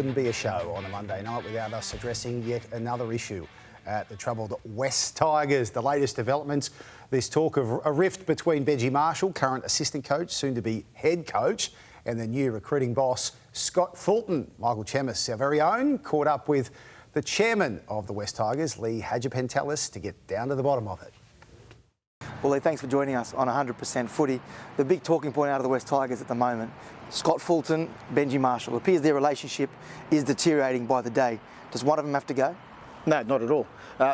wouldn't be a show on a Monday night without us addressing yet another issue at the troubled West Tigers. The latest developments, this talk of a rift between Benji Marshall, current assistant coach, soon to be head coach, and the new recruiting boss, Scott Fulton. Michael Chemis, our very own, caught up with the chairman of the West Tigers, Lee Hadjipentelis, to get down to the bottom of it. Well, Lee, thanks for joining us on 100% footy. The big talking point out of the West Tigers at the moment, Scott Fulton, Benji Marshall. It appears their relationship is deteriorating by the day. Does one of them have to go? No, not at all.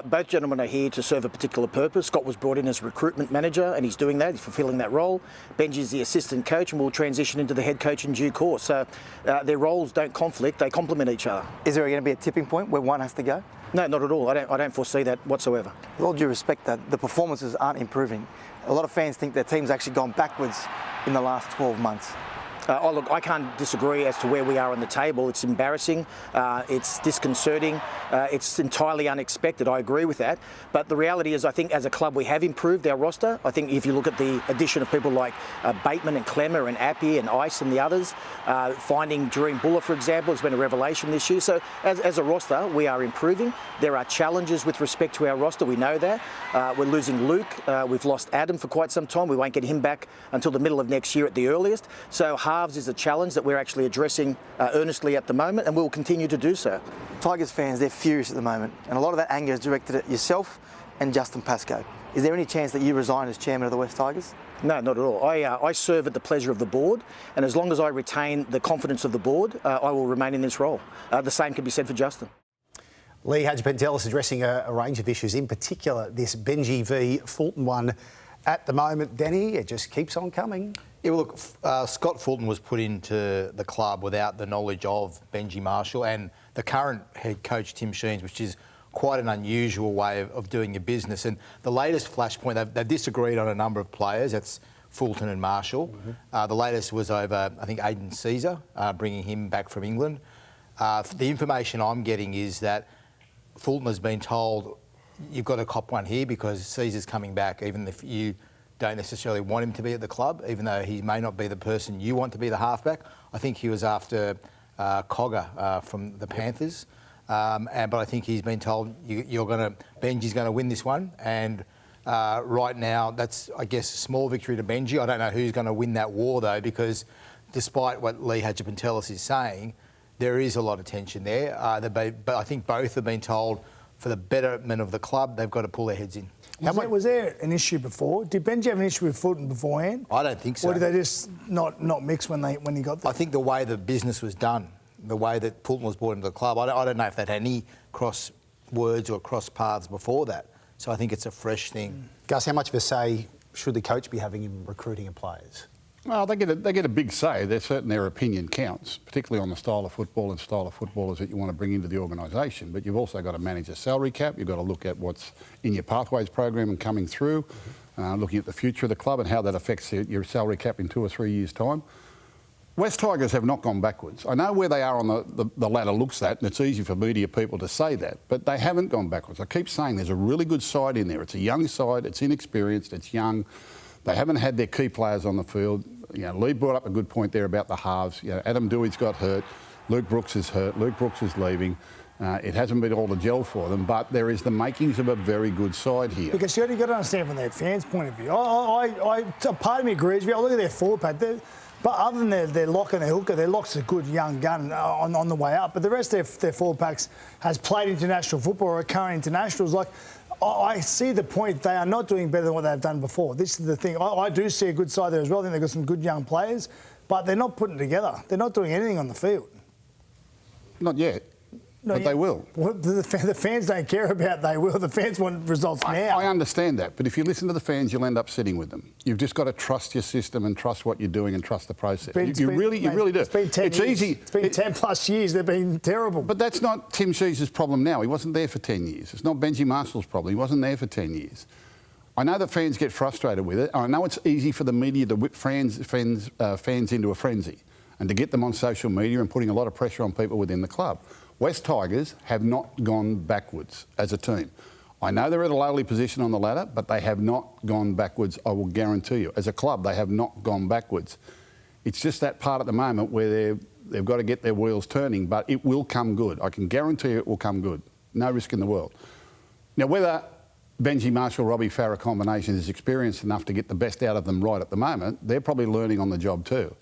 Both gentlemen are here to serve a particular purpose. Scott was brought in as recruitment manager and he's doing that, he's fulfilling that role. Benji's the assistant coach and will transition into the head coach in due course. So their roles don't conflict, they complement each other. Is there going to be a tipping point where one has to go? No, not at all. I don't foresee that whatsoever. With all due respect, the performances aren't improving. A lot of fans think their team's actually gone backwards in the last 12 months. Look, I can't disagree as to where we are on the table. It's embarrassing, it's disconcerting, it's entirely unexpected. I agree with that. But the reality is, I think as a club we have improved our roster. I think if you look at the addition of people like Bateman and Clemmer and Appy and Ice and the others, finding Doreen Buller, for example, has been a revelation this year. So as a roster, we are improving. There are challenges with respect to our roster, we know that. We're losing Luke, we've lost Adam for quite some time. We won't get him back until the middle of next year at the earliest. So halves is a challenge that we're actually addressing earnestly at the moment, and we'll continue to do so. Tigers fans, they're furious at the moment, and a lot of that anger is directed at yourself and Justin Pascoe. Is there any chance that you resign as chairman of the West Tigers? No, not at all. I serve at the pleasure of the board, and as long as I retain the confidence of the board, I will remain in this role. The same can be said for Justin. Lee Hadjipentelis addressing a range of issues, in particular this Benji v Fulton one at the moment. Denny, it just keeps on coming. Yeah, well, look, Scott Fulton was put into the club without the knowledge of Benji Marshall and the current head coach, Tim Sheens, which is quite an unusual way of doing your business. And the latest flashpoint, they've disagreed on a number of players. That's Fulton and Marshall. The latest was over, I think, Aidan Caesar, bringing him back from England. The information I'm getting is that Fulton has been told, you've got to cop one here because Caesar's coming back, even if you don't necessarily want him to be at the club, even though he may not be the person you want to be the halfback. I think he was after Cogger from the Panthers, but I think he's been told Benji's going to win this one. And right now, that's, I guess, a small victory to Benji. I don't know who's going to win that war though, because despite what Lee Hadjipentelis is saying, there is a lot of tension there. But I think both have been told, for the betterment of the club, they've got to pull their heads in. Was there an issue before? Did Benji have an issue with Fulton beforehand? I don't think so. Or did they just not mix when he got there? I think the way the business was done, the way that Fulton was brought into the club, I don't know if they'd had any cross words or cross paths before that. So I think it's a fresh thing. Gus, how much of a say should the coach be having in recruiting of players? Well, they get a big say. They're certain their opinion counts, particularly on the style of football and style of footballers that you want to bring into the organisation. But you've also got to manage a salary cap. You've got to look at what's in your pathways program and coming through, looking at the future of the club and how that affects your salary cap in 2 or 3 years' time. West Tigers have not gone backwards. I know where they are on the ladder looks at, and it's easy for media people to say that, but they haven't gone backwards. I keep saying there's a really good side in there. It's a young side, it's inexperienced, it's young. They haven't had their key players on the field. You know, Lee brought up a good point there about the halves. You know, Adam Dewey's got hurt. Luke Brooks is hurt. Luke Brooks is leaving. It hasn't been all the gel for them, but there is the makings of a very good side here. Because you've got to understand from their fans' point of view. Part of me agrees with you. I look at their forward pack. But other than their lock and their hooker, their lock's a good young gun on the way up. But the rest of their forward packs has played international football or are current internationals. Like, I see the point. They are not doing better than what they've done before. This is the thing. I do see a good side there as well. I think they've got some good young players, but they're not putting it together. They're not doing anything on the field. Not yet. But they will. Well, the fans don't care about they will. The fans want results now. I understand that, but if you listen to the fans, you'll end up sitting with them. You've just got to trust your system and trust what you're doing and trust the process. You really do. It's been 10 years. Easy. It's been 10 plus years. They've been terrible. But that's not Tim Sheens' problem now. He wasn't there for 10 years. It's not Benji Marshall's problem. He wasn't there for 10 years. I know that fans get frustrated with it. I know it's easy for the media to whip fans into a frenzy and to get them on social media and putting a lot of pressure on people within the club. West Tigers have not gone backwards as a team. I know they're at a lowly position on the ladder, but they have not gone backwards, I will guarantee you. As a club, they have not gone backwards. It's just that part at the moment where They've got to get their wheels turning, but it will come good. I can guarantee you it will come good. No risk in the world. Now, whether Benji Marshall, Robbie Farah combination is experienced enough to get the best out of them right at the moment, they're probably learning on the job too.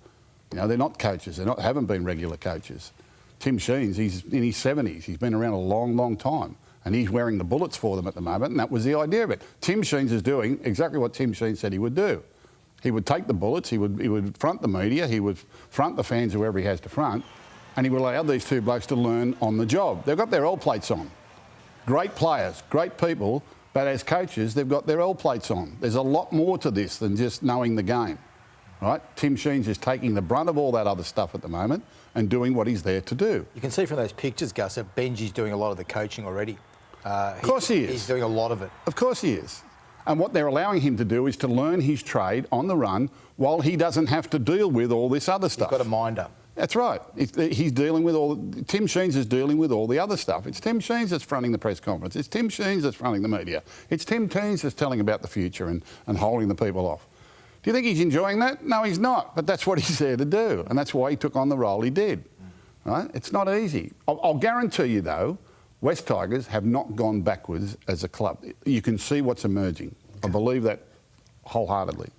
You know, they're not coaches. They haven't been regular coaches. Tim Sheens, he's in his 70s. He's been around a long, long time. And he's wearing the bullets for them at the moment, and that was the idea of it. Tim Sheens is doing exactly what Tim Sheens said he would do. He would take the bullets, he would front the media, he would front the fans, whoever he has to front, and he would allow these two blokes to learn on the job. They've got their L plates on. Great players, great people, but as coaches, they've got their L plates on. There's a lot more to this than just knowing the game. Right? Tim Sheens is taking the brunt of all that other stuff at the moment and doing what he's there to do. You can see from those pictures, Gus, that Benji's doing a lot of the coaching already. Of course he is. He's doing a lot of it. Of course he is. And what they're allowing him to do is to learn his trade on the run while he doesn't have to deal with all this other stuff. He's got a minder. That's right. He's dealing with Tim Sheens is dealing with all the other stuff. It's Tim Sheens that's fronting the press conference. It's Tim Sheens that's fronting the media. It's Tim Sheens that's telling about the future and holding the people off. Do you think he's enjoying that? No, he's not. But that's what he's there to do. And that's why he took on the role he did. Right? It's not easy. I'll guarantee you, though, West Tigers have not gone backwards as a club. You can see what's emerging. I believe that wholeheartedly.